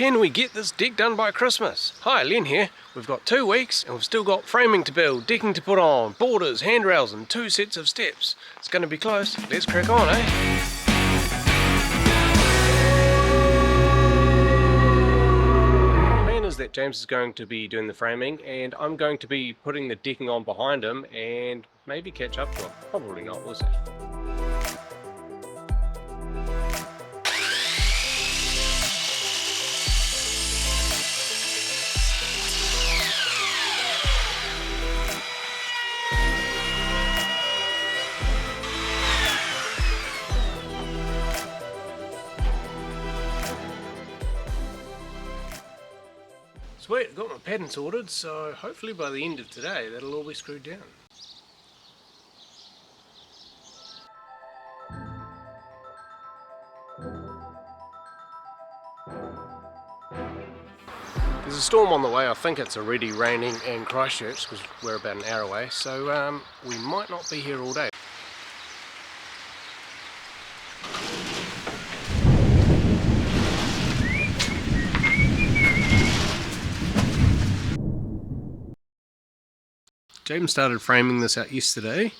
Can we get this deck done by Christmas? Hi, Len here. We've got 2 weeks and we've still got framing to build, decking to put on, borders, handrails and 2 sets of steps. It's going to be close. Let's crack on, eh? That James is going to be doing the framing and I'm going to be putting the decking on behind him and maybe catch up to him. Probably not, we'll see. Sweet, I've got my pattern sorted, so hopefully by the end of today that'll all be screwed down. There's a storm on the way. I think it's already raining in Christchurch because we're about an hour away, so we might not be here all day. James started framing this out yesterday, and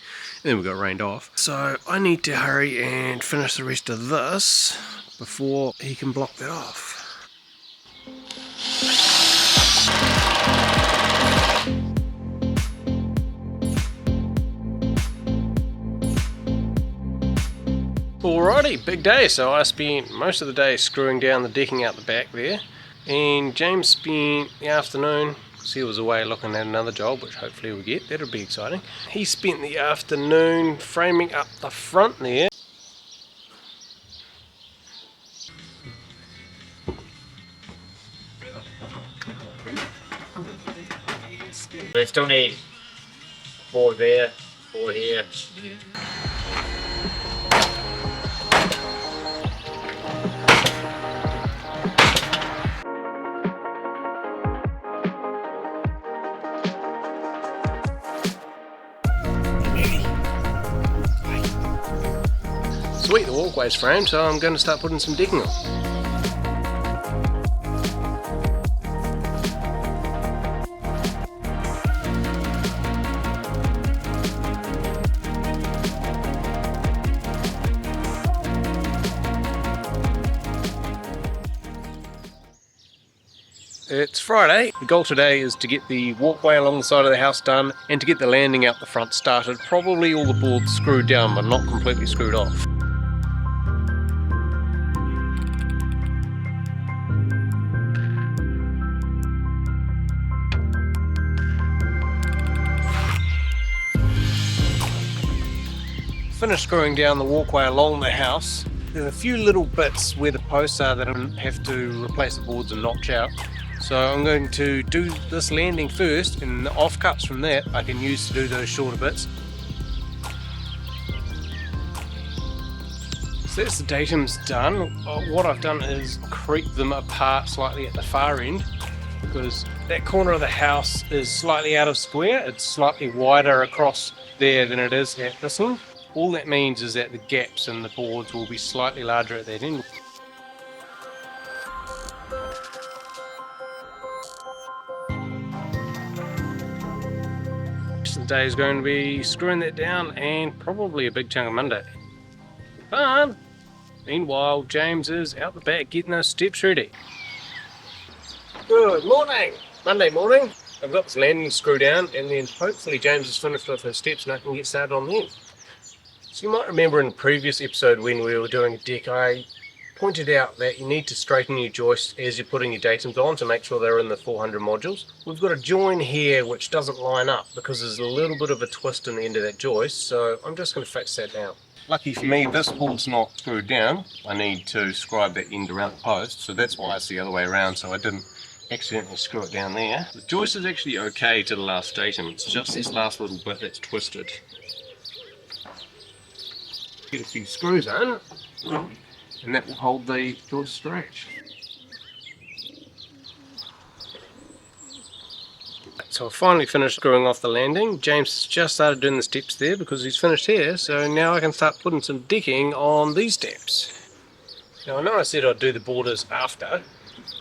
then we got rained off. So I need to hurry and finish the rest of this before he can block that off. Alrighty, big day. So I spent most of the day screwing down the decking out the back there, and James spent the afternoon. He was away looking at another job, which hopefully we'll get. That'll be exciting. He spent the afternoon framing up the front there. We still need board there, board here. Sweet, the walkway's framed, so I'm going to start putting some decking on. It's Friday. The goal today is to get the walkway along the side of the house done and to get the landing out the front started. Probably all the boards screwed down but not completely screwed off. Finished screwing down the walkway along the house. There's a few little bits where the posts are that I have to replace the boards and notch out. So I'm going to do this landing first, and the offcuts from that I can use to do those shorter bits. So that's the datums done. What I've done is creep them apart slightly at the far end, because that corner of the house is slightly out of square. It's slightly wider across there than it is at this one. All that means is that the gaps in the boards will be slightly larger at that end. The day is going to be screwing that down and probably a big chunk of Monday. Fun! Meanwhile, James is out the back getting those steps ready. Good morning! Monday morning. I've got this landing screwed down and then hopefully James is finished with his steps and I can get started on them. So you might remember in the previous episode when we were doing a deck, I pointed out that you need to straighten your joists as you're putting your datums on to make sure they're in the 400 modules. We've got a join here which doesn't line up because there's a little bit of a twist in the end of that joist, so I'm just going to fix that now. Lucky for me, this board's not screwed down. I need to scribe that end around the post, so that's why it's the other way around, so I didn't accidentally screw it down there. The joist is actually okay to the last datum, it's just this last little bit that's twisted. Get a few screws in, and that will hold the joist straight. So I've finally finished screwing off the landing. James has just started doing the steps there because he's finished here, so now I can start putting some decking on these steps. Now I know I said I'd do the borders after,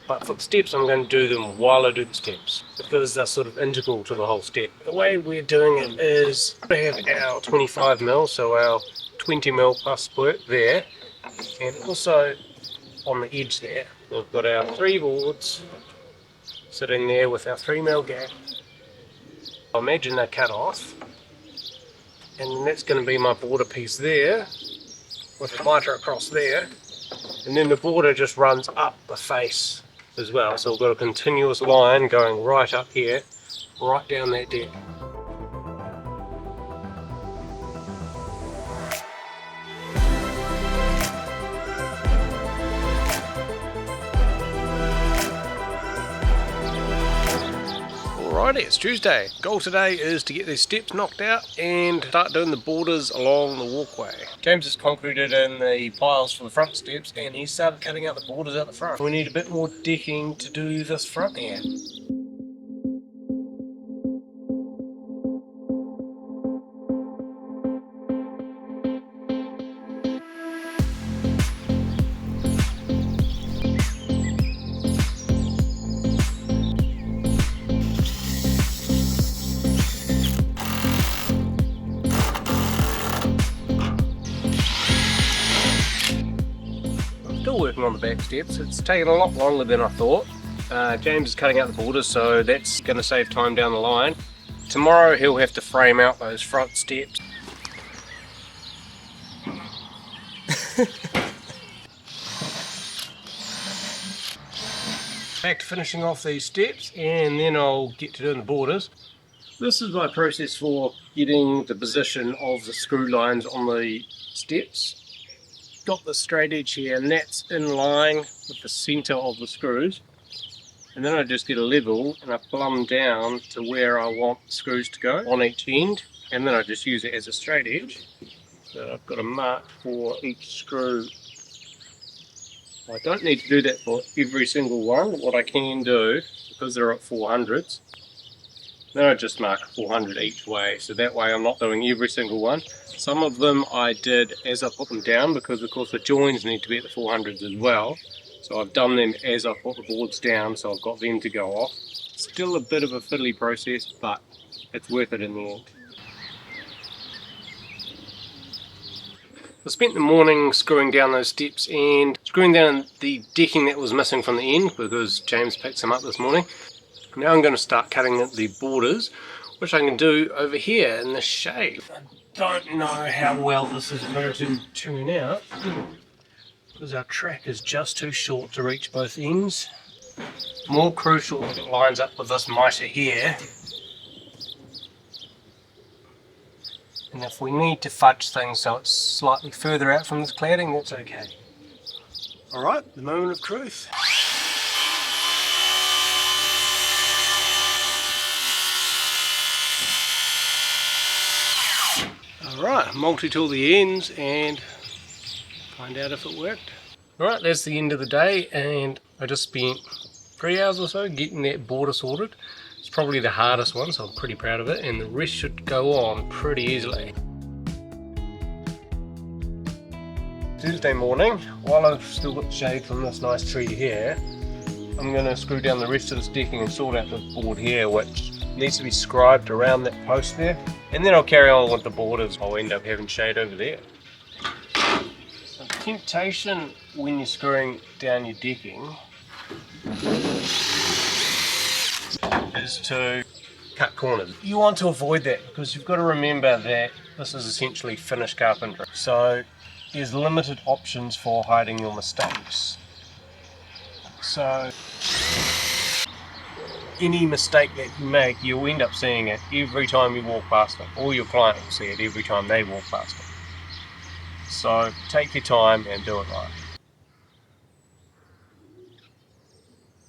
But for the steps, I'm going to do them while I do the steps because they're sort of integral to the whole step. The way we're doing it is we have our 25mm, so our 20mm plus work there, and also on the edge there, we've got our 3 boards sitting there with our 3mm gap. I imagine they're cut off, and that's going to be my border piece there with the miter across there, and then the border just runs up the face as well, so we've got a continuous line going right up here, right down that deck. Alrighty, it's Tuesday. Goal today is to get these steps knocked out and start doing the borders along the walkway. James has concreted in the piles for the front steps and he started cutting out the borders out the front. We need a bit more decking to do this front here. Still working on the back steps. It's taken a lot longer than I thought. James is cutting out the borders, so that's going to save time down the line. Tomorrow he'll have to frame out those front steps. Back to finishing off these steps and then I'll get to doing the borders. This is my process for getting the position of the screw lines on the steps. Got the straight edge here and that's in line with the centre of the screws, and then I just get a level and I plumb down to where I want the screws to go on each end, and then I just use it as a straight edge. So I've got a mark for each screw. I don't need to do that for every single one. What I can do, because they're at 400s, then I just mark 400 each way, so that way I'm not doing every single one. Some of them I did as I put them down because of course the joins need to be at the 400s as well. So I've done them as I put the boards down, so I've got them to go off. Still a bit of a fiddly process, but it's worth it in the end. I spent the morning screwing down those steps and screwing down the decking that was missing from the end because James picked some up this morning. Now I'm going to start cutting the borders, which I can do over here in the shade. I don't know how well this is going to turn out because our track is just too short to reach both ends. More crucial that it lines up with this mitre here. And if we need to fudge things so it's slightly further out from this cladding, that's okay. Alright, the moment of truth. Alright, multi-tool the ends and find out if it worked. Alright, that's the end of the day and I just spent 3 hours or so getting that border sorted. It's probably the hardest one, so I'm pretty proud of it, and the rest should go on pretty easily. Tuesday morning, while I've still got the shade from this nice tree here, I'm going to screw down the rest of this decking and sort out the board here, which needs to be scribed around that post there, and then I'll carry on with the borders. I'll end up having shade over there. So the temptation when you're screwing down your decking is to cut corners. You want to avoid that because you've got to remember that this is essentially finished carpentry, so there's limited options for hiding your mistakes. So any mistake that you make, you'll end up seeing it every time you walk past it, or your client will see it every time they walk past it. So take your time and do it right.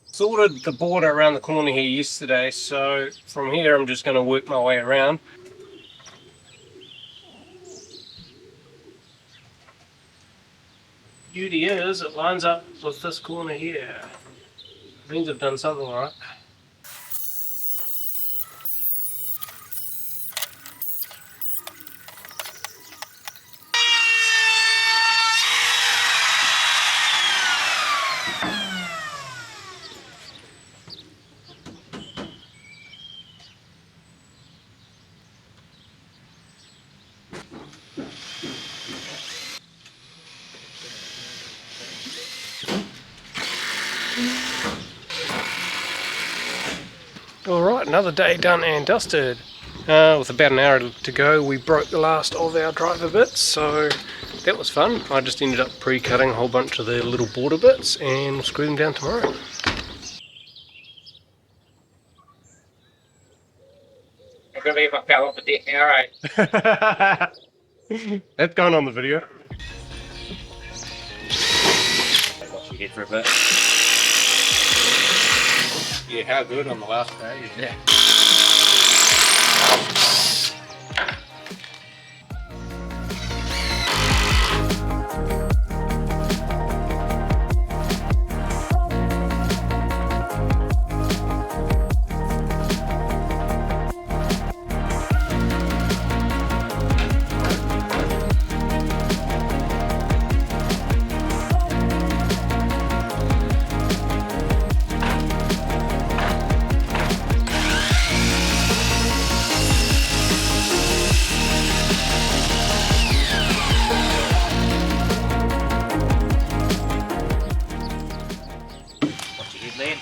Sorted the border around the corner here yesterday, so from here I'm just going to work my way around. Beauty is, it lines up with this corner here. Means I've done something right. Alright, another day done and dusted. With about an hour to go, we broke the last of our driver bits, so that was fun. I just ended up pre-cutting a whole bunch of the little border bits and we'll screw them down tomorrow. I believe I fell off a deck now, right? That's going on the video. Watch your head for a bit. Yeah, how good on the last day. Yeah. Watch your head, Len.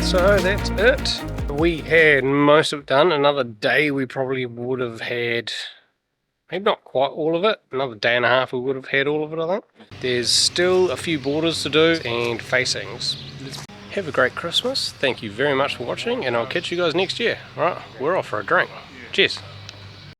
So that's it. We had most of it done. Another day we probably would have had, maybe not quite all of it, another day and a half we would have had all of it, I think. There's still a few borders to do and facings. Have a great Christmas. Thank you very much for watching and I'll catch you guys next year. Alright, we're off for a drink. Cheers.